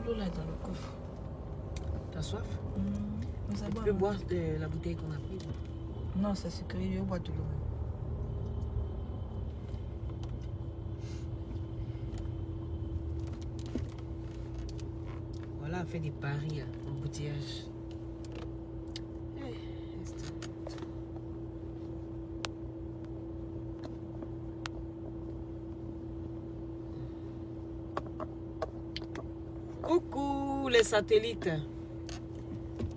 L'eau là est dans le coffre. T'as soif? Tu peux boire de la bouteille qu'on a prise? Non, c'est sucré, je bois de l'eau. Voilà, on fait des paris en boutillage. Coucou les satellites.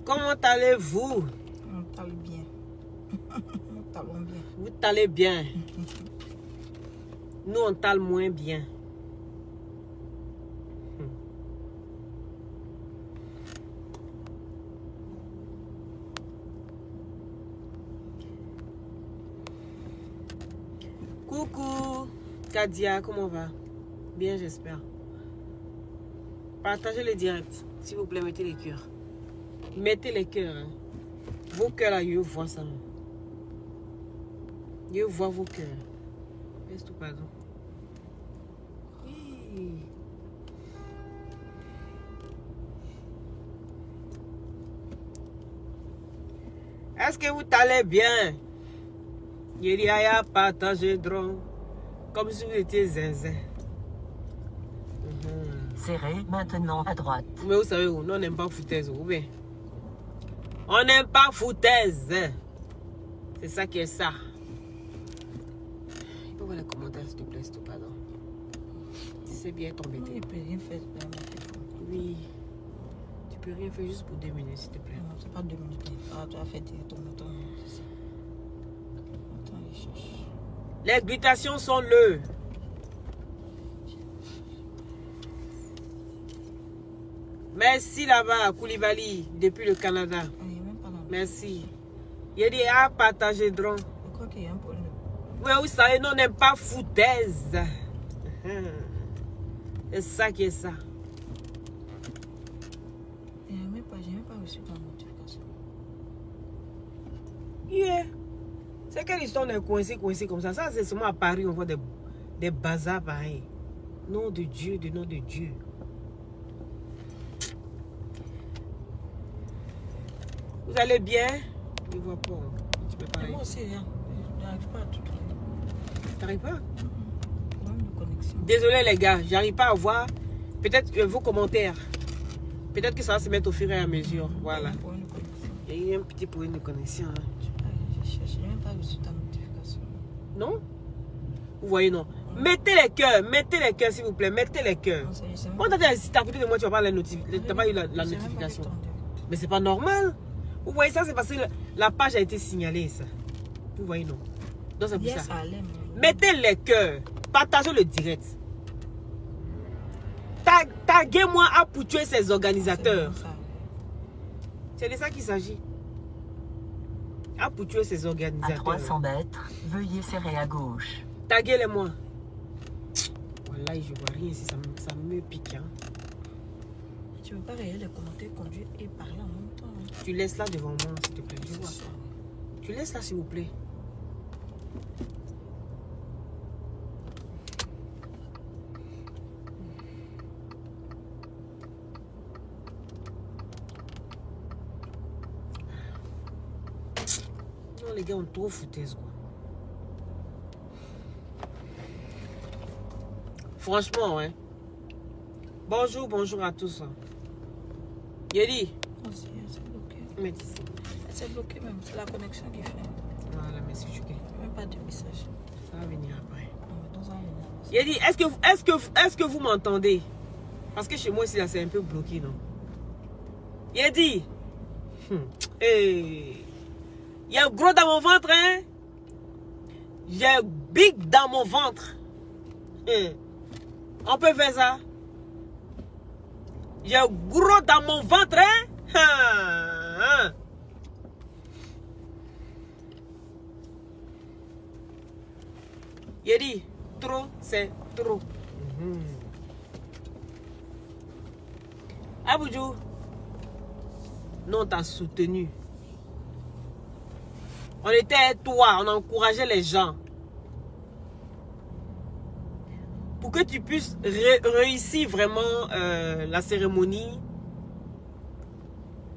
Comment allez-vous? On parle bien. Nous parlons bien. Vous allez bien. Nous, on parle moins bien. Coucou Kadia, comment va? Bien, j'espère. Partagez le direct. S'il vous plaît, mettez les cœurs. Mettez les cœurs. Hein. Vos cœurs là, je vois ça. Je vois vos cœurs. Est-ce tout pardon? Oui. Est-ce que vous allez bien? Il y a partagé drone. Comme si vous étiez zinzin. Serrez maintenant à droite. Mais vous savez où? Nous, on n'aime pas foutaise. Ou bien? On n'aime pas foutaise. C'est ça qui est ça. Il faut voir les commentaires, s'il te plaît, s'il te plaît. Tu sais bien t'embêter. Il ne peut rien faire. Oui. Tu peux rien faire juste pour 2 minutes, s'il te plaît. Non, c'est pas 2 minutes. Ah, tu as fait directement ton nom. Attends, il cherche. Les glutations sont le. Merci là-bas, Koulibaly, depuis le Canada. Merci. Il a dit à partager drone. Je crois qu'il y a un problème. Oui, vous savez, nous, on n'aime pas foutaise. C'est ça qui est ça. Je n'ai même pas reçu ta notification. Yeah. C'est quelle histoire de coincé comme ça? Ça, c'est seulement à Paris, on voit des bazars pareils. Nom de Dieu, de nom de Dieu. Vous allez bien? Je ne vois pas. Tu peux parler. Moi aussi, hein. Je n'arrive pas à tout trouver. Tu n'arrives pas? Problème de connexion. Désolé les gars, j'arrive pas à voir. Peut-être vos commentaires. Peut-être que ça va se mettre au fur et à mesure. Voilà. Il y a eu un petit problème de connexion. Hein. Je cherche, je n'ai même pas reçu ta notification. Non? Vous voyez, non? Mettez les cœurs, s'il vous plaît. Mettez les cœurs. Quand tu es à côté de moi, tu n'as pas, pas eu la notification. Mais c'est pas normal. Vous voyez, ça, c'est parce que la page a été signalée, ça. Vous voyez, non? Donc, c'est pour ça. Mettez les cœurs. Partagez le direct. Taguez-moi à pour tuer ces organisateurs. C'est de ça qu'il s'agit. À pour tuer ces organisateurs. À 300 mètres, veuillez serrer à gauche. Taguez-les-moi. Voilà, je vois rien ici, ça me pique. Hein. Tu ne veux pas regarder les commentaires, conduire et parler en même temps. Hein. Tu laisses là devant moi, s'il te plaît. Je vois. Tu laisses là, s'il vous plaît. Non, les gars, on trop foutaise, quoi. Franchement, hein. Bonjour à tous. Yedi. C'est bloqué. Mais c'est bloqué même, c'est la connexion qui fait. Voilà, merci, je suis même pas de message. Ça va venir après. Non, ça va venir. Yedi, est-ce que vous m'entendez? Parce que chez moi, ici, là, c'est un peu bloqué, non? Yedi. Hey. Il y a un gros dans mon ventre, hein? J'ai un big dans mon ventre. On peut faire ça? J'ai un gros dans mon ventre, hein? Il a dit, trop, c'est trop. Aboudjou, nous on t'a soutenu. On était toi, on encourageait les gens. Pour que tu puisses réussir vraiment la cérémonie.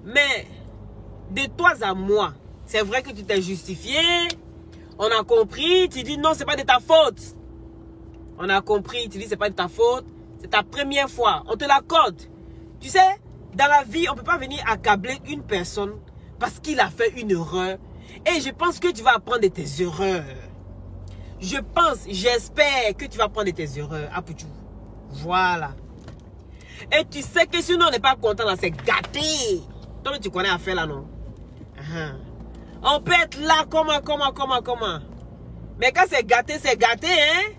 Mais de toi à moi, c'est vrai que tu t'es justifié. On a compris, tu dis non, c'est pas de ta faute. On a compris, tu dis c'est pas de ta faute. C'est ta première fois, on te l'accorde. Tu sais, dans la vie, on ne peut pas venir accabler une personne parce qu'il a fait une erreur. Et je pense que tu vas apprendre de tes erreurs. Je pense, j'espère que tu vas apprendre de tes erreurs. Apoutou. Voilà. Et tu sais que sinon on n'est pas content, c'est gâté. Toi, tu connais l'affaire là, non? On peut être là, comment? Mais quand c'est gâté, hein?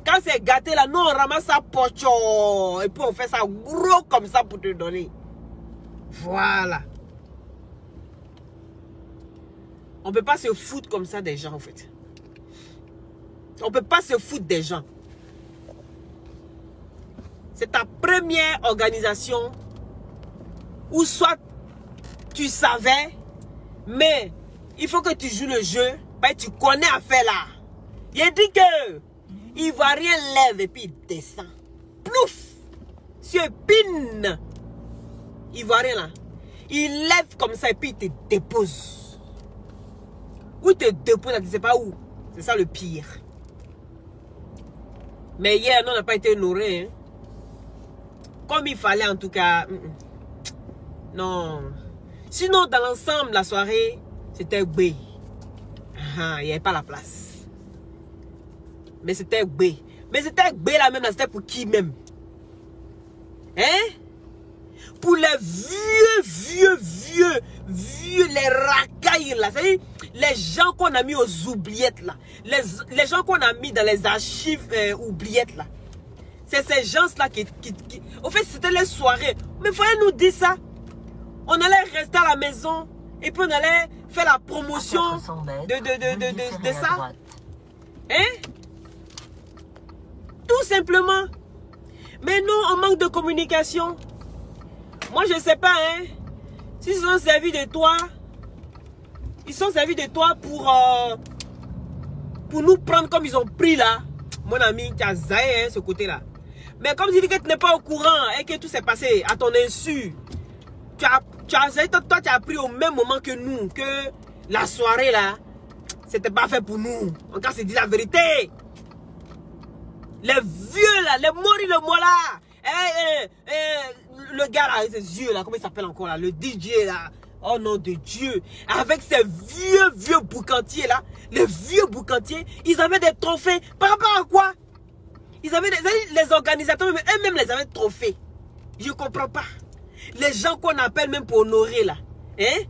Quand c'est gâté là, nous on ramasse ça pocho. Et puis on fait ça gros comme ça pour te donner. Voilà. On ne peut pas se foutre comme ça des gens en fait. On ne peut pas se foutre des gens. C'est ta première organisation où soit tu savais, mais il faut que tu joues le jeu, ben tu connais à faire là. Il a dit que Ivoirien lève et puis il descend. Plouf! Sur pin. Ivoirien là. Il lève comme ça et puis il te dépose. Où il te dépose, tu ne sais pas où. C'est ça le pire. Mais hier, nous, on n'a pas été honorés. Hein. Comme il fallait en tout cas. Non. Sinon, dans l'ensemble, la soirée, c'était B. Il n'y avait pas la place. Mais c'était B. Mais c'était B là même, c'était pour qui même? Hein? Pour les vieux, les racailles là. C'est-à-dire, les gens qu'on a mis aux oubliettes là. Les gens qu'on a mis dans les archives oubliettes là. C'est ces gens-là qui... Au fait, c'était les soirées. Mais il fallait nous dire ça. On allait rester à la maison. Et puis on allait faire la promotion de ça. Hein? Tout simplement. Mais non, on manque de communication. Moi, je ne sais pas, hein. S'ils sont servis de toi, ils sont servis de toi pour nous prendre comme ils ont pris là. Mon ami, tu as zaï, hein, ce côté-là. Mais comme tu dis que tu n'es pas au courant et que tout s'est passé à ton insu, toi, tu as appris au même moment que nous, que la soirée là, c'était pas fait pour nous. En cas, c'est dit la vérité. Les vieux là, les moris le moi là. Le gars là, ses yeux là, comment il s'appelle encore là, le DJ là. Oh nom de Dieu. Avec ces vieux boucantiers là, les vieux boucantiers, ils avaient des trophées. Par rapport à quoi? Ils avaient les organisateurs, eux-mêmes les avaient trophées. Je comprends pas. Les gens qu'on appelle même pour honorer là. Hein?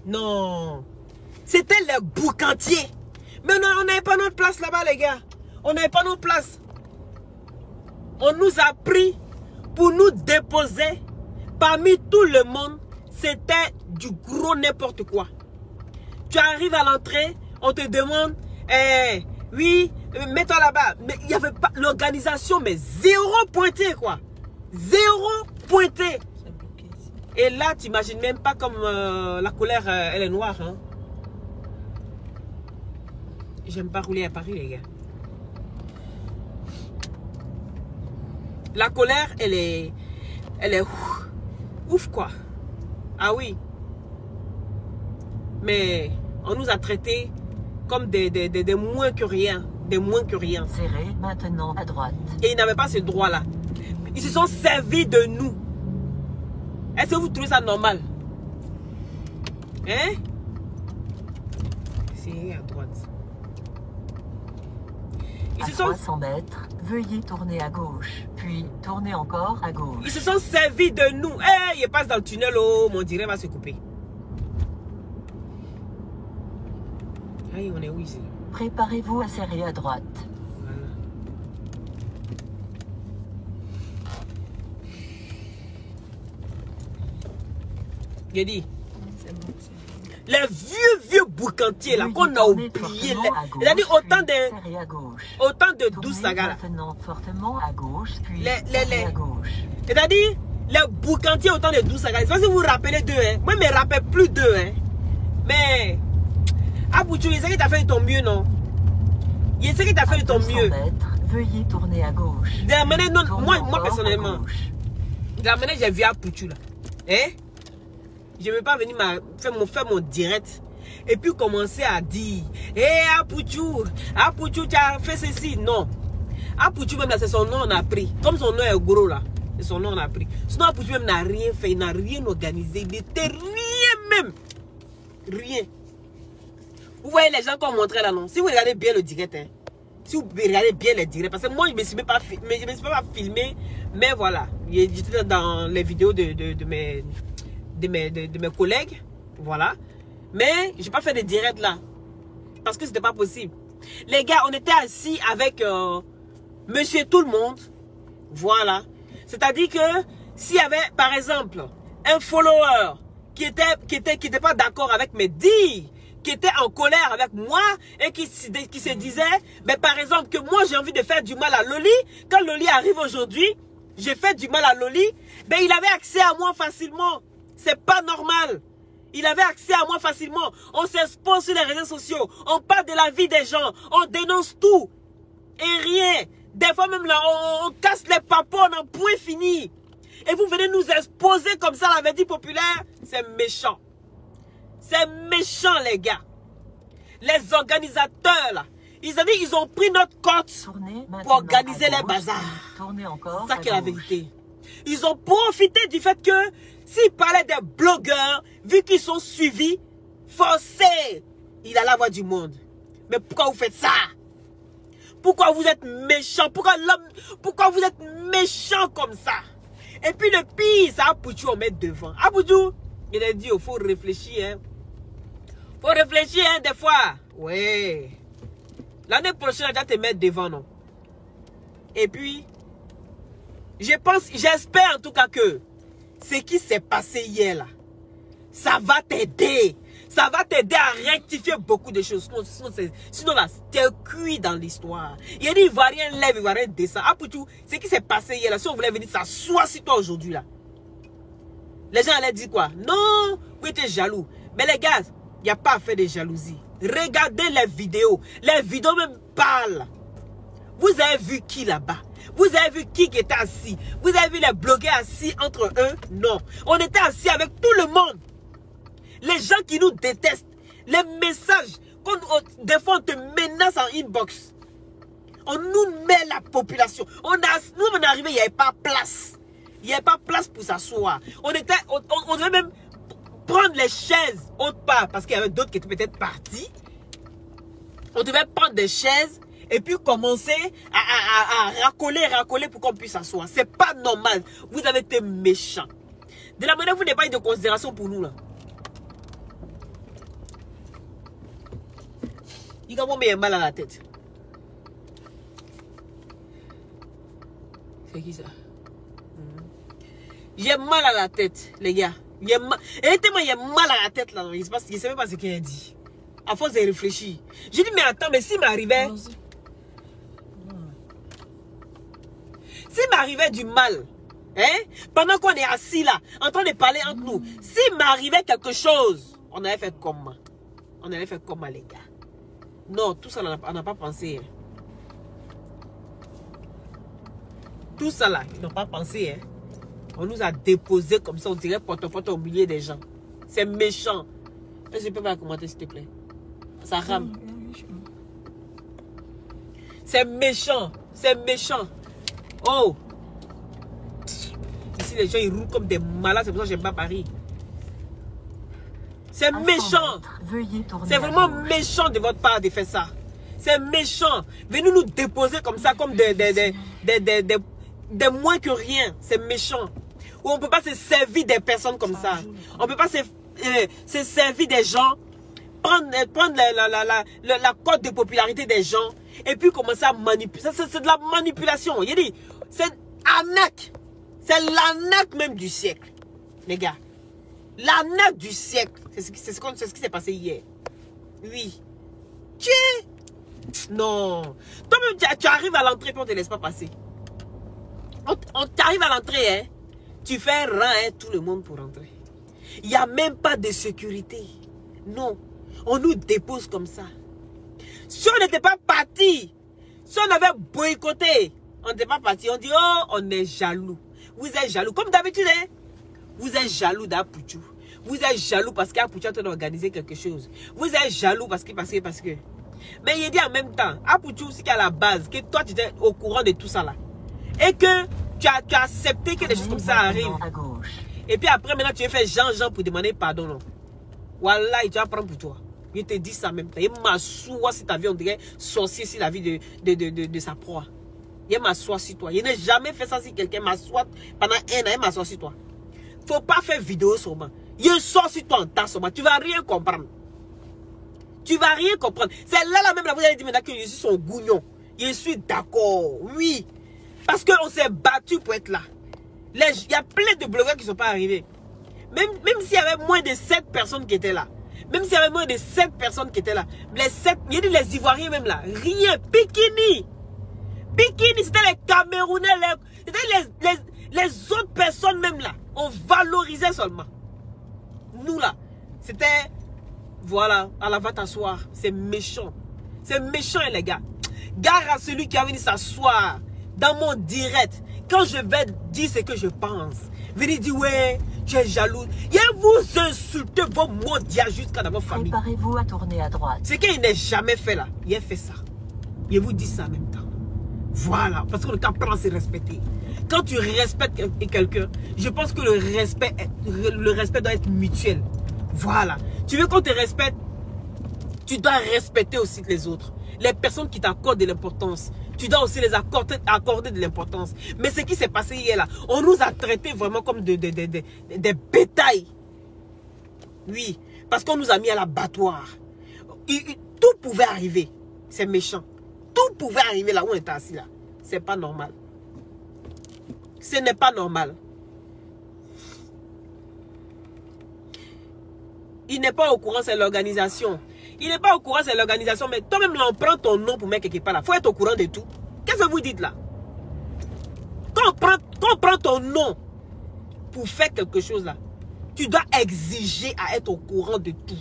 Non. C'était les boucantiers. Mais non, on n'avait pas notre place là-bas les gars. On n'avait pas notre place. On nous a pris pour nous déposer parmi tout le monde. C'était du gros n'importe quoi. Tu arrives à l'entrée, on te demande, oui, mets-toi là-bas. Mais il n'y avait pas l'organisation, mais zéro pointé quoi. Zéro pointé. Et là, tu n'imagines même pas comme la colère, elle est noire. Hein? J'aime pas rouler à Paris, les gars. La colère, elle est ouf quoi. Ah oui. Mais on nous a traités comme des moins que rien. Des moins que rien. Serrez maintenant à droite. Et ils n'avaient pas ce droit-là. Ils se sont servis de nous. Est-ce que vous trouvez ça normal? Hein? C'est à droite. À 300 mètres, veuillez tourner à gauche, puis tourner encore à gauche. Ils se sont servis de nous. Ils passent dans le tunnel, oh, mon direct va se couper. Aïe, on est où ici? Préparez-vous à serrer à droite. Voilà. J'ai dit. Les vieux boucantiers là qu'on a oublié. C'est-à-dire autant de 12 sagas là. Fortement à gauche, puis à gauche. C'est-à-dire Les boucantiers autant de 12 sagas. Je sais pas si vous vous rappelez d'eux. Hein. Moi, je ne me rappelle plus d'eux. Hein. Mais, Apouchou, il sait que tu as fait de ton mieux, non? Il sait que tu as fait de ton mieux. Veuillez tourner à gauche. De la manière, non, moi personnellement, de la manière j'ai vu Apouchou là. Hein? Je ne veux pas venir faire mon direct. Et puis commencer à dire, Apouchou, tu as fait ceci. Non. Apouchou même là, c'est son nom on a pris. Comme son nom est gros là. C'est son nom on a pris. Sinon Apouchou même n'a rien fait. Il n'a rien organisé. Il n'était rien même. Rien. Vous voyez les gens qu'on montrait là, non? Si vous regardez bien le direct, hein, si vous regardez bien les directs, parce que moi je ne me suis pas filmé, mais voilà, j'étais dans les vidéos de mes collègues, voilà, mais je n'ai pas fait de direct là, parce que c'était pas possible. Les gars, on était assis avec monsieur tout le monde, voilà, c'est-à-dire que s'il y avait par exemple un follower qui était pas d'accord avec mes dires, qui était en colère avec moi et qui se disait, mais par exemple que moi j'ai envie de faire du mal à Loli, quand Loli arrive aujourd'hui, j'ai fait du mal à Loli, ben il avait accès à moi facilement. C'est pas normal. Il avait accès à moi facilement. On s'expose sur les réseaux sociaux, on parle de la vie des gens, on dénonce tout et rien. Des fois même là, on casse les papos, on en point fini. Et vous venez nous exposer comme ça la vérité populaire, c'est méchant. C'est méchant, les gars. Les organisateurs, là, ils ont pris notre cote pour organiser les bazars. C'est ça qui est la vérité. Ils ont profité du fait que s'ils parlaient des blogueurs, vu qu'ils sont suivis, forcés, il allait avoir du monde. Mais pourquoi vous faites ça? Pourquoi vous êtes méchants? Pourquoi vous êtes méchants comme ça? Et puis le pire, c'est Apouchou, on met devant. Apouchou, il a dit, il faut réfléchir, hein. Faut réfléchir, hein, des fois. Ouais. L'année prochaine, tu vas te mettre devant, non? Et puis, j'espère en tout cas que ce qui s'est passé hier, là, ça va t'aider. Ça va t'aider à rectifier beaucoup de choses. Sinon là, t'es cuit dans l'histoire. Il a dit, il va rien lève, il va rien descendre. Apouchou, ce qui s'est passé hier, là, si on voulait venir s'asseoir sur toi aujourd'hui, là, les gens allaient dire quoi? Non, oui, t'es jaloux. Mais les gars, il n'y a pas à faire de jalousie. Regardez les vidéos. Les vidéos même parlent. Vous avez vu qui là-bas? Vous avez vu qui était assis? Vous avez vu les blogueurs assis entre eux? Non. On était assis avec tout le monde. Les gens qui nous détestent. Les messages. Des fois, on te menace en inbox. On nous met la population. Nous, on est arrivé, il n'y avait pas place. Il n'y avait pas place pour s'asseoir. On devait même prendre les chaises autre part parce qu'il y avait d'autres qui étaient peut-être partis. On devait prendre des chaises et puis commencer à racoler pour qu'on puisse s'asseoir. C'est pas normal. Vous avez été méchants. De la manière où vous n'avez pas eu de considération pour nous là. Il a mis mal à la tête. C'est qui ça? J'ai mal à la tête, les gars. Il y a mal à la tête là. Je ne sais même pas ce qu'il a dit. À force de réfléchir. J'ai dit, mais attends, mais s'il m'arrivait. S'il m'arrivait du mal, hein, pendant qu'on est assis là, en train de parler entre nous, s'il m'arrivait quelque chose, on allait faire comment? On allait faire comment, les gars? Non, tout ça, on n'a pas pensé. Hein. Tout ça là, ils n'ont pas pensé. Hein. On nous a déposé comme ça, on dirait porte-à-porte au milieu des gens. C'est méchant. Je ne peux pas commenter, s'il te plaît. Ça rame. C'est méchant. C'est méchant. Oh. Ici, les gens, ils roulent comme des malades. C'est pour ça que j'aime pas Paris. C'est méchant. C'est vraiment méchant de votre part de faire ça. C'est méchant. Venez nous déposer comme ça, comme des moins que rien. C'est méchant. Où on ne peut pas se servir des personnes comme ça. On ne peut pas se servir des gens, prendre la cote de popularité des gens et puis commencer à manipuler. C'est de la manipulation. Il dit, c'est arnaque. C'est l'arnaque même du siècle. Les gars. L'arnaque du siècle. C'est ce qui s'est passé hier. Oui. Non. Toi-même, tu arrives à l'entrée et on ne te laisse pas passer. On t'arrive à l'entrée, hein. Tu fais rang à tout le monde pour rentrer. Il n'y a même pas de sécurité. Non. On nous dépose comme ça. Si on n'était pas parti, si on avait boycotté, on n'était pas parti. On dit, oh, on est jaloux. Vous êtes jaloux. Comme d'habitude, hein? Vous êtes jaloux d'Apouchou. Vous êtes jaloux parce qu'Apouchou a organisé quelque chose. Vous êtes jaloux parce que. Mais il dit en même temps, Apouchou, c'est qu'à la base, que toi, tu étais au courant de tout ça là. Et que tu as accepté que des choses comme ça arrivent. Et puis après, maintenant, tu as fait Jean pour demander pardon. Non. Voilà, tu vas prendre pour toi. Il te dit ça en même temps. Il m'assoit si ta vie, on dirait sorcier sur la vie de sa proie. Il m'assoit sur toi. Il n'a jamais fait ça si quelqu'un m'assoit pendant un an. Il m'assoit sur toi. Faut pas faire vidéo sur moi. Il sort sur toi en tas sur moi. Tu vas rien comprendre. Tu vas rien comprendre. C'est là même, là, vous allez dire maintenant que je suis son gougnon. Je suis d'accord. Oui. Parce qu'on s'est battu pour être là. Il y a plein de blogueurs qui ne sont pas arrivés. Même s'il y avait moins de 7 personnes qui étaient là. Même s'il y avait moins de 7 personnes qui étaient là. Les 7, il y a dit les Ivoiriens même là. Rien. Bikini. Bikini, c'était les Camerounais. C'était les autres personnes même là. On valorisait seulement. Nous là. C'était... Voilà. À la va t'asseoir. C'est méchant. C'est méchant les gars. Gare à celui qui a venu s'asseoir dans mon direct. Quand je vais dire ce que je pense. Venez dire ouais, tu es jaloux. Et vous insultez vos mondiales jusqu'à dans votre famille. Préparez-vous à tourner à droite. C'est qu'il n'est jamais fait là. Il a fait ça. Il vous dit ça en même temps. Voilà. Parce que le cas prend c'est respecter. Quand tu respectes quelqu'un, je pense que le respect doit être mutuel. Voilà. Tu veux qu'on te respecte, tu dois respecter aussi les autres. Les personnes qui t'accordent de l'importance, tu dois aussi les accorder de l'importance. Mais ce qui s'est passé hier là, on nous a traités vraiment comme des bétails. Oui, parce qu'on nous a mis à l'abattoir. Tout pouvait arriver. C'est méchant. Tout pouvait arriver là où on était assis là. C'est pas normal. Ce n'est pas normal. Il n'est pas au courant, c'est l'organisation. Il n'est pas au courant, c'est l'organisation. Mais toi-même, là, on prend ton nom pour mettre quelque part là. Il faut être au courant de tout. Qu'est-ce que vous dites là? Quand on prend ton nom pour faire quelque chose là, tu dois exiger à être au courant de tout.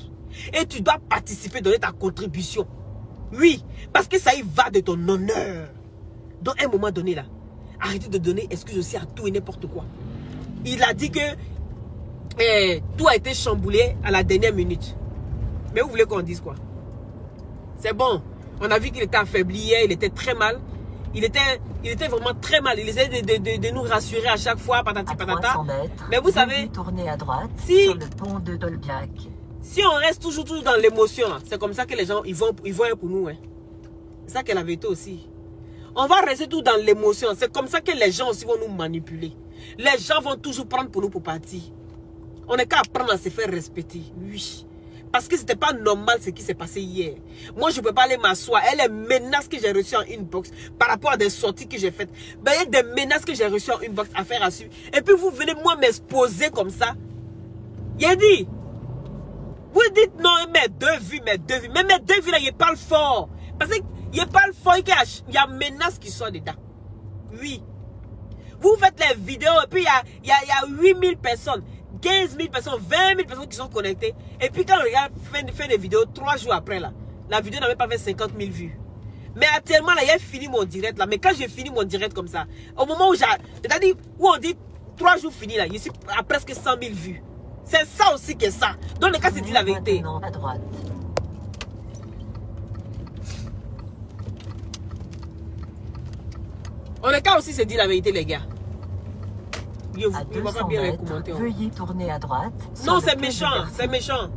Et tu dois participer, donner ta contribution. Oui, parce que ça y va de ton honneur. Dans un moment donné là, arrêtez de donner excuse aussi à tout et n'importe quoi. Il a dit que tout a été chamboulé à la dernière minute. Mais vous voulez qu'on dise quoi? C'est bon. On a vu qu'il était affaibli hier, il était très mal. Il était vraiment très mal. Il essayait de nous rassurer à chaque fois, patati patata. Mais vous savez, tournez à droite si, sur le pont de Dolbiac. Si on reste toujours dans l'émotion, c'est comme ça que les gens ils vont pour nous. Hein. C'est ça qu'elle avait été aussi. On va rester tout dans l'émotion. C'est comme ça que les gens aussi vont nous manipuler. Les gens vont toujours prendre pour nous pour partir. On n'est qu'à apprendre à se faire respecter. Oui. Parce que ce n'était pas normal ce qui s'est passé hier. Moi, je ne peux pas aller m'asseoir. Et les menaces que j'ai reçues en inbox par rapport à des sorties que j'ai faites. Ben, il y a des menaces que j'ai reçues en inbox à faire à suivre. Et puis vous venez moi m'exposer comme ça. Il a dit. Vous dites non, mes deux vues. Mais mes deux vues là, il parle fort. Parce qu'il parle fort et qu'il y a menaces qui sont dedans. Oui. Vous faites les vidéos et puis il y a 8000 personnes. 15 000 personnes, 20 000 personnes qui sont connectées. Et puis quand on regarde, fait des vidéos 3 jours après là, la vidéo n'avait pas fait 50 000 vues. Mais actuellement là, j'ai fini mon direct là. Mais quand j'ai fini mon direct comme ça, au moment où c'est-à-dire où on dit 3 jours finis là, je suis à presque 100 000 vues. C'est ça aussi que ça. Dans le cas, c'est dit la vérité. À droite. Dans le cas aussi, c'est dit la vérité les gars. À 200 mètres, veuillez tourner à droite. Non, c'est méchant, c'est méchant.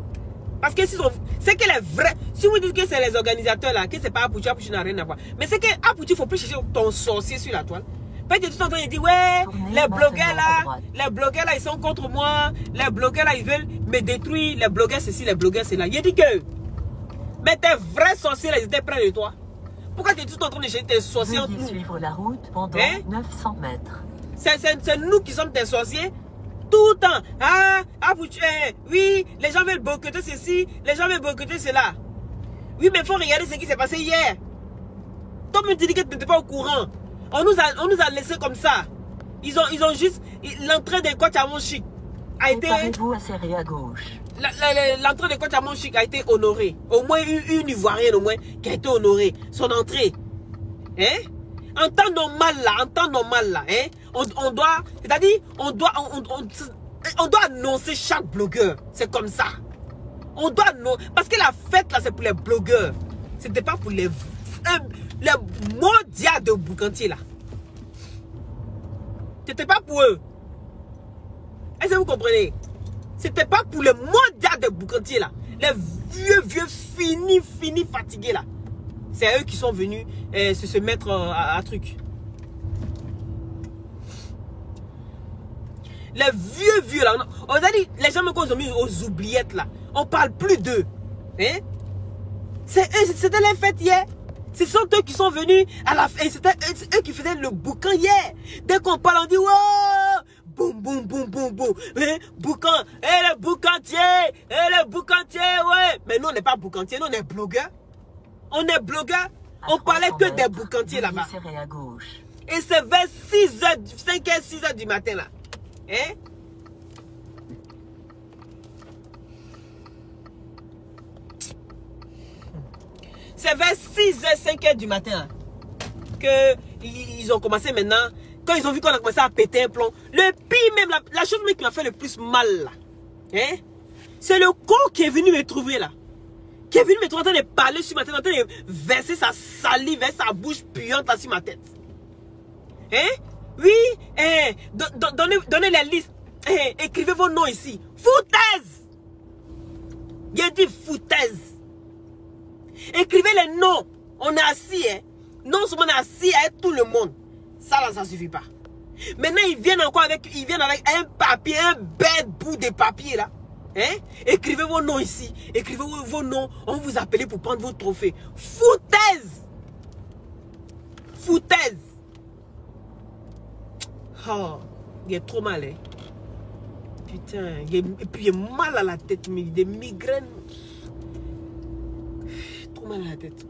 Parce que c'est que les vrais... Si vous dites que c'est les organisateurs là, que c'est pas Apouchou, Apouchou n'a rien à voir. Mais c'est que Apouchou, il ne faut plus chercher ton sorcier sur la toile. Peut-être tout le temps, il dit, ouais, les blogueurs là, ils sont contre moi. Les blogueurs là, ils veulent me détruire. Les blogueurs, ceci, les blogueurs, c'est là. Il dit que... Mais tes vrais sorciers là, ils étaient près de toi. Pourquoi tu es tout en train de chercher tes sorciers entre nous? Suivre la route pendant 900 mètres. C'est nous qui sommes des sorciers. Tout le temps. Ah, oui, les gens veulent boycotter ceci, les gens veulent boycotter cela. Oui, mais il faut regarder ce qui s'est passé hier. Toi, tu dis que tu n'étais pas au courant. On nous a laissé comme ça. Ils ont juste... L'entrée des coachs à mon chic a été... Préparez-vous à serrer à gauche. L'entrée des coachs à mon chic a été honorée. Au moins une Ivoirienne au moins qui a été honorée. Son entrée. Hein? En temps normal là, hein? On doit... C'est-à-dire, on doit annoncer chaque blogueur. C'est comme ça. On doit annoncer... Parce que la fête là, c'est pour les blogueurs. C'était pas pour les mondiaux de boucantier là. C'était pas pour eux. Est-ce que vous comprenez? C'était pas pour les mondiaux de boucantier là. Les vieux, finis, fatigués là. C'est eux qui sont venus se mettre à truc. Les vieux là. On a dit, les gens qu'on ont mis aux oubliettes là. On parle plus d'eux. Hein? C'était les fêtes hier. Ce sont eux qui sont venus à la fête. C'était eux qui faisaient le boucan hier. Dès qu'on parle, on dit wow! Boum, boum, boum, boum, boum. Boucan, le boucantier, le boucantier, ouais. Mais nous, on n'est pas boucantier, nous, on est blogueurs. On est blogueurs. On parlait que des boucantiers là-bas. Et c'est vers 5h, 6h du matin là. Hein? C'est vers 6h, 5h du matin qu'ils ont commencé maintenant. Quand ils ont vu qu'on a commencé à péter un plomb. Le pire même, la chose qui m'a fait le plus mal là. Hein? C'est le con qui est venu me trouver là. Qui est venu me trouver en train de parler sur ma tête. En train de verser sa salive vers sa bouche puante là sur ma tête. Hein? Oui, donnez les listes. Écrivez vos noms ici. Foutaise! J'ai dit foutaise. Écrivez les noms. On est assis, hein. Non seulement on est assis avec tout le monde. Ça là, ça suffit pas. Maintenant, ils viennent avec un papier, un bête bout de papier là. Hein? Écrivez vos noms ici. Écrivez vos noms. On va vous appeler pour prendre votre trophée. Foutaise! Foutaise! Oh, il est trop mal, hein. Putain, et puis il est mal à la tête, des migraines. Trop mal à la tête.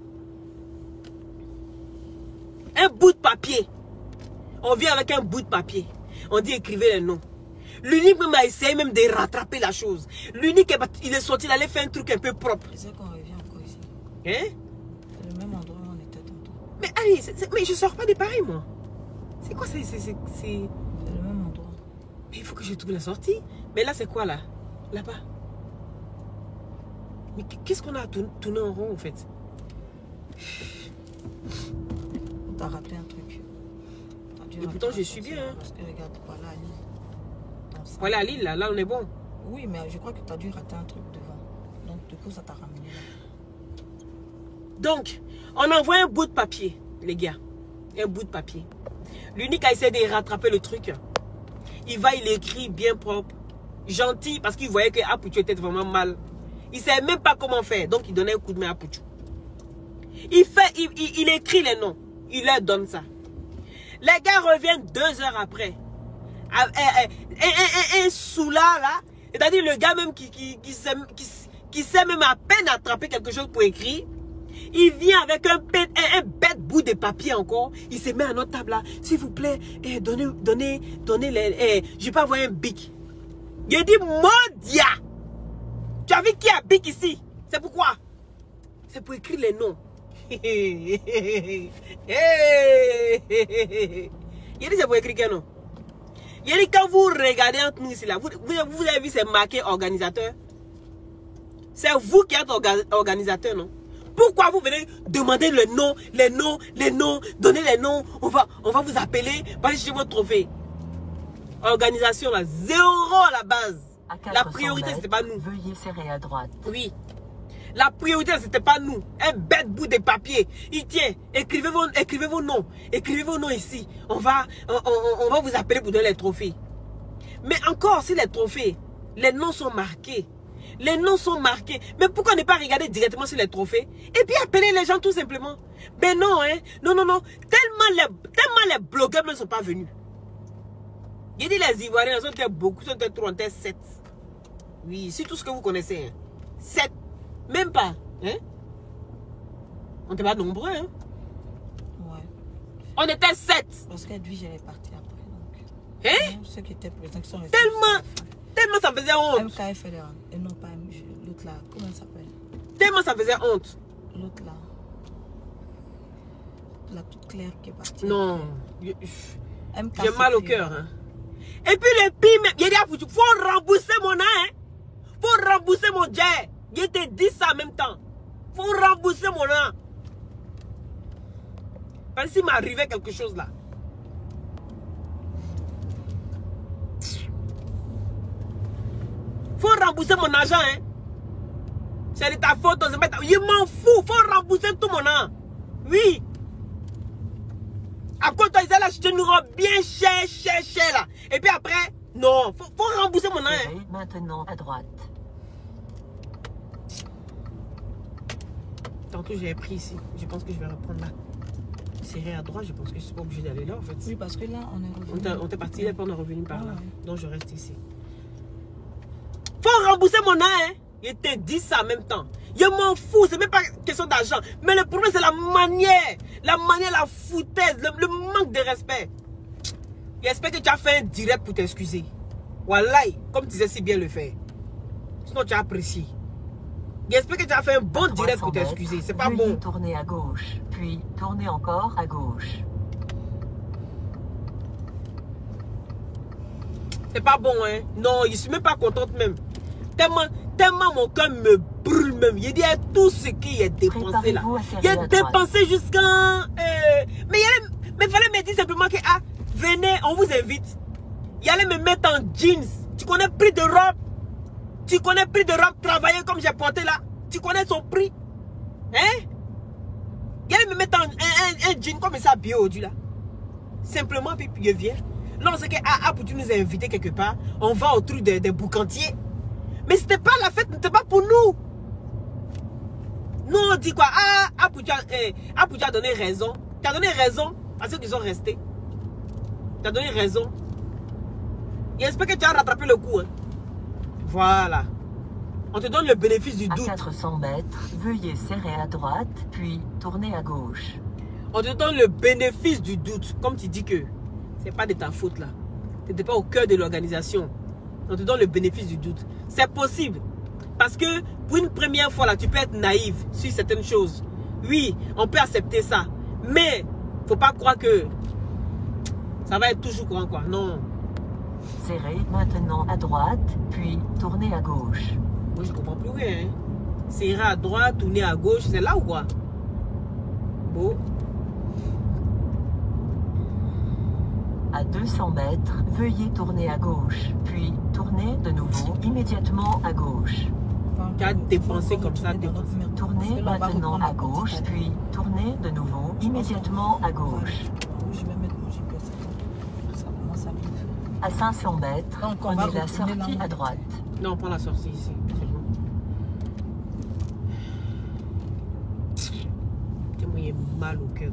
Un bout de papier. On vient avec un bout de papier. On dit écrivez les noms. L'unique même a essayé même de rattraper la chose. L'unique, il est sorti, il allait faire un truc un peu propre. C'est ça qu'on revient encore ici. Hein? C'est le même endroit où on était tantôt. Mais allez, mais je sors pas de Paris moi. C'est quoi c'est le même endroit. Mais il faut que je trouve la sortie. Mais là c'est quoi là? Là-bas. Mais qu'est-ce qu'on a tourné en rond en fait? On t'a raté un truc. Et pourtant je suis bien. Hein. Parce que regarde, voilà à Lille. Voilà à Lille, là on est bon. Oui, mais je crois que tu as dû rater un truc devant. Donc du coup ça t'a ramené là. Donc, on envoie un bout de papier, les gars. Un bout de papier. L'unique a essayé de rattraper le truc. Il va, il écrit bien propre. Gentil, parce qu'il voyait que Apouchou était vraiment mal. Il ne savait même pas comment faire. Donc il donnait un coup de main à Apouchou. Il écrit les noms. Il leur donne ça. Les gars reviennent 2 heures après. Un soulard là. C'est-à-dire le gars même qui sait même à peine attraper quelque chose pour écrire. Il vient avec un bête bout de papier encore. Il se met à notre table là. S'il vous plaît, donnez les... je peux avoir un bic. Il dit, Mondia. Tu as vu qui a bic ici? C'est pourquoi? C'est pour écrire les noms. Il dit, c'est pour écrire quel nom? Il dit, quand vous regardez entre nous ici là, vous avez vu, c'est marqué organisateur. C'est vous qui êtes organisateur, non? Pourquoi vous venez demander les noms, donner les noms, on va vous appeler, pour aller chercher votre trophée. Organisation là, 0 à la base. La priorité, c'était pas nous. Veuillez serrer à droite. Oui. La priorité, c'était pas nous. Un bête bout de papier. Il tient, écrivez vos noms. Écrivez vos noms ici. On va vous appeler pour donner les trophées. Mais encore, si les trophées, les noms sont marqués. Les noms sont marqués. Mais pourquoi ne pas regarder directement sur les trophées? Et puis appeler les gens tout simplement. Ben non, hein. Non. Tellement les blogueurs ne sont pas venus. J'ai dit les Ivoiriens, ils sont beaucoup, ils sont trop, on était 7. Oui, c'est tout ce que vous connaissez. Hein. 7. Même pas. Hein? On n'était pas nombreux. Hein? Ouais. On était 7. Parce qu'Edwige, elle est partie après. Donc... Hein? Non, ceux qui étaient présents, qui sont restés. Tellement ça faisait honte. MKF et non pas l'autre là. Comment ça s'appelle? Tellement ça faisait honte. L'autre là. La toute claire qui est partie. Non. MK, J'ai mal au cœur. Hein. Et puis le pire, il dit, il faut rembourser mon an. Hein. Faut rembourser mon jet. Je te dis ça en même temps. Faut rembourser mon an. Parce que s'il m'arrivait quelque chose là. Faut rembourser mon argent. Hein. C'est de ta faute. Je m'en fous. Faut rembourser tout mon an. Oui. À quoi toi, ils allaient acheter une robe bien cher là. Et puis après, non, faut rembourser mon an. Hein. Maintenant à droite. Tantôt j'ai pris ici. Je pense que je vais reprendre là. Serré à droite, je pense que je suis pas obligée d'aller là en fait. Oui, parce que là, on est revenu. On est parti, là, puis on est revenu par là. Ouais. Donc je reste ici. Faut rembourser mon an, hein. Je te dis ça en même temps. Je m'en fous, c'est même pas question d'argent. Mais le problème, c'est la manière, la foutaise, le manque de respect. J'espère que tu as fait un direct pour t'excuser. Wallahi, comme tu sais si bien le faire. Sinon, tu as apprécié. J'espère que tu as fait un bon direct pour t'excuser. C'est pas bon. Tournez à gauche, puis tournez encore à gauche. C'est pas bon, hein. Non, je suis même pas contente même. Tellement mon cœur me brûle même. Il dit tout ce qu'il a dépensé là. Il a dépensé jusqu'à... Mais il fallait me dire simplement que, ah, venez, on vous invite. Il allait me mettre en jeans. Tu connais le prix de robe? Tu connais le prix de robe travailler comme j'ai porté là? Tu connais son prix? Hein? Il allait me mettre en un jean comme ça, bio là. Simplement, puis je viens. Là, on sait que, ah, pour tu nous inviter quelque part, on va au truc des boucantiers. Mais c'était pas la fête, c'était pas pour nous. Nous, on dit quoi? Ah, pour tu as donné raison. Tu as donné raison à ceux qui sont restés. Tu as donné raison. J'espère que tu as rattrapé le coup. Hein. Voilà. On te donne le bénéfice du doute. À 400 mètres, veuillez serrer à droite, puis tourner à gauche. On te donne le bénéfice du doute. Comme tu dis que c'est pas de ta faute là. Tu n'étais pas au cœur de l'organisation. On te donne le bénéfice du doute. C'est possible. Parce que pour une première fois là, tu peux être naïf sur certaines choses. Oui, on peut accepter ça. Mais faut pas croire que ça va être toujours courant quoi. Non. Serrez maintenant à droite, puis tournez à gauche. Moi je comprends plus rien. Hein. Serrer à droite, tourner à gauche, c'est là ou quoi? Bon. À 200 mètres, veuillez tourner à gauche, puis tournez de nouveau immédiatement à gauche. Tu as dépensé comme ça, Tournez maintenant à gauche, puis tournez de nouveau immédiatement à gauche. Je vais mettre mon GPS. Ça commence à m'énerver. À 500 mètres, Donc, on va prenez la retourner sortie là. à droite. Non, on prend la sortie ici. C'est bon. Moi, il a mal au cœur.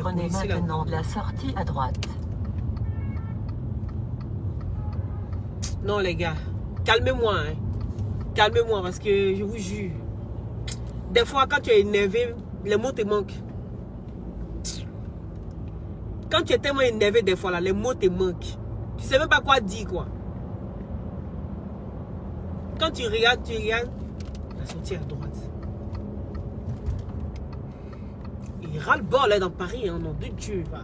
Prenez maintenant la sortie à droite. Non, les gars, calmez-moi. Hein. Calmez-moi parce que je vous jure. Des fois, quand tu es énervé, les mots te manquent. Quand tu es tellement énervé, des fois, là, les mots te manquent. Tu sais même pas quoi dire, quoi. Quand tu regardes la sortie à droite. Il ras-le-bol là dans Paris, hein, nom de Dieu. Va.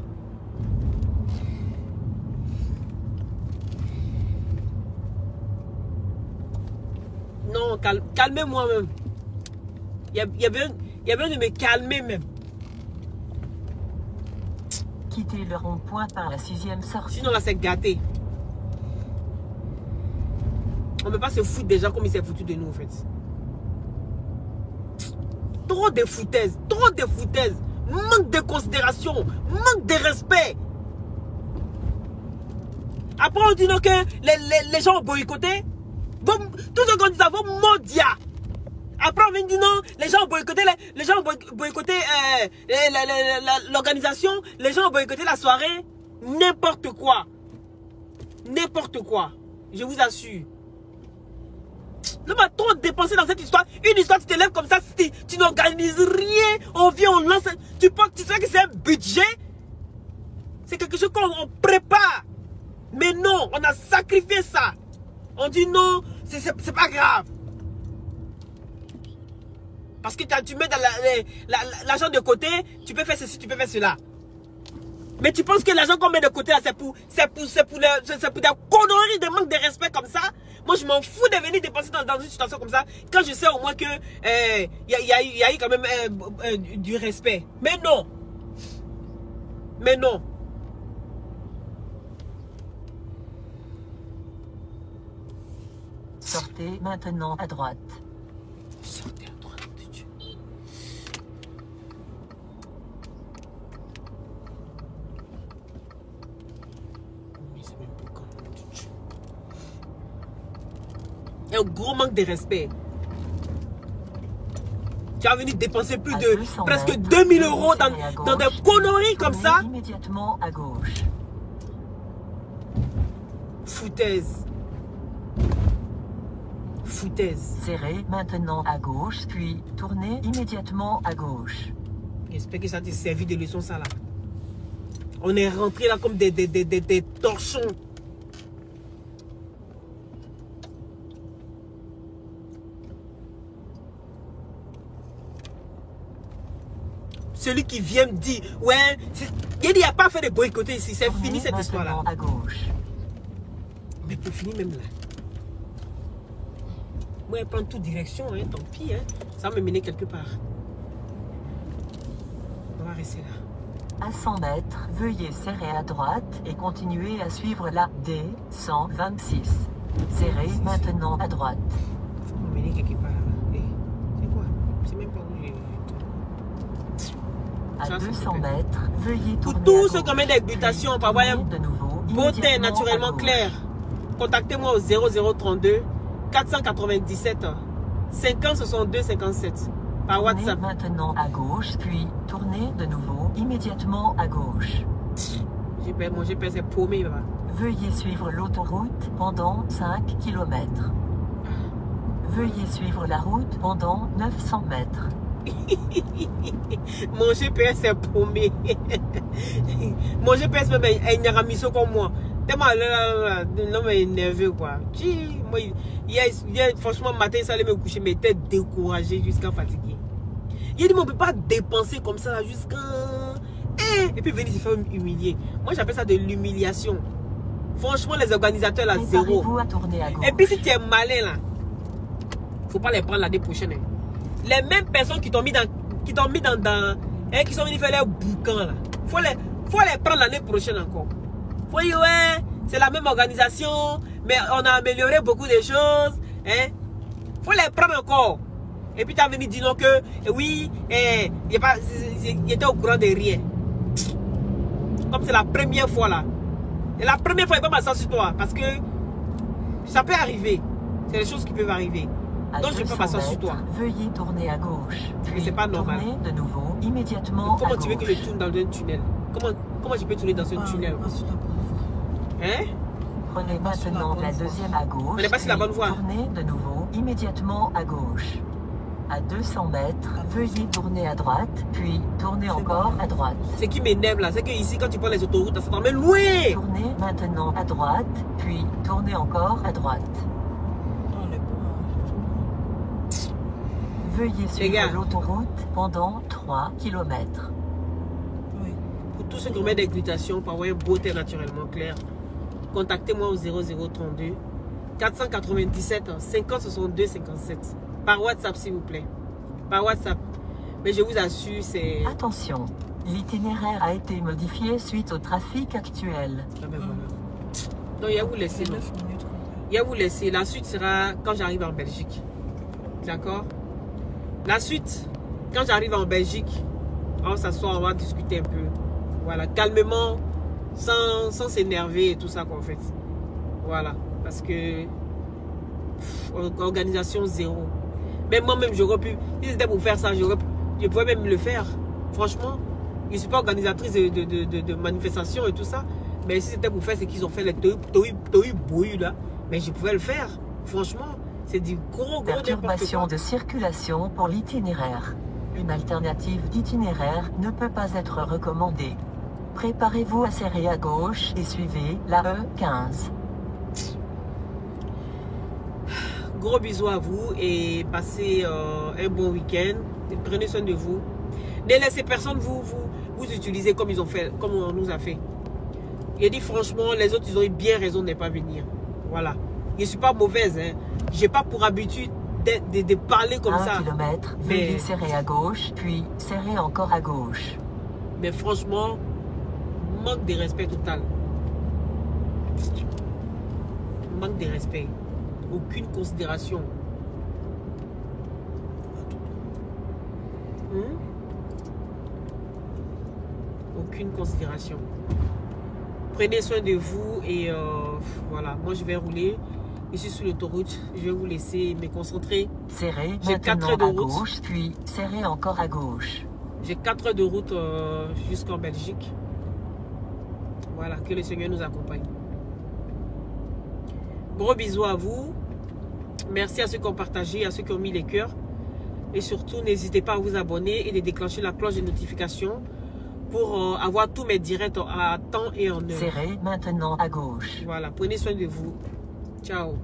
Non, calmez-moi même. Il y a besoin de me calmer même. Quittez le rond-point par la 6e sortie. Sinon là c'est gâté. On ne peut pas se foutre des gens comme il s'est foutu de nous en fait. Trop de foutaises, trop de foutaises. Manque de considération, manque de respect. Après on dit non que les gens ont boycotté. Tout ce qu'on dit ça, vos mondia. Après on vient dire non, les gens ont boycotté, l'organisation, les gens ont boycotté la soirée. N'importe quoi. N'importe quoi. Je vous assure. L'homme a trop dépensé dans cette histoire. Une histoire, tu te lèves comme ça, tu n'organises rien. On vient, on lance. Tu penses que c'est un budget? C'est quelque chose qu'on prépare. Mais non, on a sacrifié ça. On dit non, c'est pas grave. Parce que tu mets l'argent de côté, tu peux faire ceci, tu peux faire cela. Mais tu penses que l'argent qu'on met de côté, c'est pour des conneries, des manques de respect comme ça? Moi, je m'en fous de venir dépenser dans une situation comme ça, quand je sais au moins que y a eu quand même du respect. Mais non. Mais non. Sortez maintenant à droite. Sortez à droite, mon Dieu. Mais c'est même pas quand même, mon Dieu. Il y a un gros manque de respect. Tu as venu dépenser plus de presque 2000 € dans des conneries comme ça. Immédiatement à gauche. Foutaise. Foutaise. Serrez maintenant à gauche, puis tournez immédiatement à gauche. J'espère que ça t'a servi de leçon, ça là. On est rentré là comme des torchons. Celui qui vient me dire, ouais, il n'y a pas fait de boycotter ici, c'est fini cette histoire-là. À gauche. Mais pour finir même là. Moi, elle prend toute direction, hein, tant pis, hein. Ça va me mener quelque part. On va rester là. À 100 mètres, veuillez serrer à droite et continuer à suivre la D126. Serrez maintenant à droite. Il faut me mener quelque part là. Hey, c'est quoi? C'est même pas où je... À 200 mètres, veuillez tourner pour tous à ceux qui ont gauche, des butations, par voyant de nouveau, beauté immédiatement naturellement à gauche. claire, contactez-moi au 0032 497 50 62 57 par Tournez WhatsApp. maintenant à gauche, puis tournez de nouveau immédiatement à gauche. Mon GPS est paumé là-bas. Veuillez suivre l'autoroute pendant 5 km. Veuillez suivre la route pendant 900 mètres. Mon GPS est paumé. Mon GPS même il n'y a mis ça comme moi. Tellement l'homme est énervé quoi. Moi, franchement, matin, ça allait me coucher, mais j'étais découragé jusqu'à fatigué. Il a dit, mais on ne peut pas dépenser comme ça jusqu'à... Et puis venir se faire humilier. Moi, j'appelle ça de l'humiliation. Franchement, les organisateurs, là, zéro. À tourner à gauche. Et puis, si tu es malin, là, il ne faut pas les prendre l'année prochaine. Hein. Les mêmes personnes qui t'ont mis dans... qui sont venus faire leur boucan, là. Faut les prendre l'année prochaine encore. Faut dire, ouais, c'est la même organisation, mais on a amélioré beaucoup de choses. Hein? Faut les prendre encore. Et puis tu as venu dire non que, oui, il était au courant de rien. Comme c'est la première fois là. Et la première fois, il ne peut pas m'asseoir sur toi. Parce que ça peut arriver. C'est des choses qui peuvent arriver. Donc je ne peux pas m'asseoir sur toi. Veuillez tourner à gauche. Mais c'est pas normal. De nouveau, immédiatement comment à tu veux gauche. que je tourne dans un tunnel? Comment je peux tourner dans un tunnel? Hein? Prenez maintenant la deuxième à gauche. On n'est pas sur la bonne voie. Tournez de nouveau immédiatement à gauche. À 200 mètres, veuillez tourner à droite, puis tournez encore à droite. Ce qui m'énerve là, c'est que ici quand tu prends les autoroutes, ça t'emmène loin. Tournez maintenant à droite, puis tournez encore à droite. Veuillez suivre l'autoroute pendant 3 km. Oui. Pour tous ceux qui ont des glutations, pour avoir une beauté naturellement claire, contactez-moi au 0032 497 50 62 57. Par WhatsApp, s'il vous plaît. Par WhatsApp. Mais je vous assure, c'est... Attention, l'itinéraire a été modifié suite au trafic actuel. Ah ben voilà. Donc, il y a vous laisser. Il y a vous laisser. La suite sera quand j'arrive en Belgique. D'accord? La suite, quand j'arrive en Belgique, on va s'asseoir, on va discuter un peu. Voilà, calmement, sans s'énerver et tout ça qu'on fait. Voilà, parce que organisation zéro. Même moi-même, j'aurais pu, si c'était pour faire ça, je pouvais même le faire. Franchement, je ne suis pas organisatrice de manifestations et tout ça. Mais si c'était pour faire ce qu'ils ont fait, les Tohu Bohu là, mais je pouvais le faire. Franchement, C'est du gros Perturbation n'importe de circulation pour l'itinéraire. Une alternative d'itinéraire ne peut pas être recommandée. Préparez-vous à serrer à gauche et suivez la E15. Gros bisous à vous et passez un bon week-end. Prenez soin de vous. Ne laissez personne vous utiliser comme ils ont fait, comme on nous a fait. Il dit franchement, les autres, ils ont eu bien raison de ne pas venir. Voilà. Je ne suis pas mauvaise. Hein. Je n'ai pas pour habitude de parler comme ça. 1 km, veuillez serrer à gauche, puis serrer encore à gauche. Mais franchement, manque de respect total. Manque de respect. Aucune considération. Aucune considération. Prenez soin de vous et voilà, moi je vais rouler. Je suis sur l'autoroute, je vais vous laisser me concentrer. Serrez maintenant à gauche, puis serrez encore à gauche. J'ai 4 heures de route jusqu'en Belgique. Voilà, que le Seigneur nous accompagne. Gros bisous à vous. Merci à ceux qui ont partagé, à ceux qui ont mis les cœurs. Et surtout, n'hésitez pas à vous abonner et de déclencher la cloche de notification pour avoir tous mes directs à temps et en heure. Serrez maintenant à gauche. Voilà, prenez soin de vous. Ciao.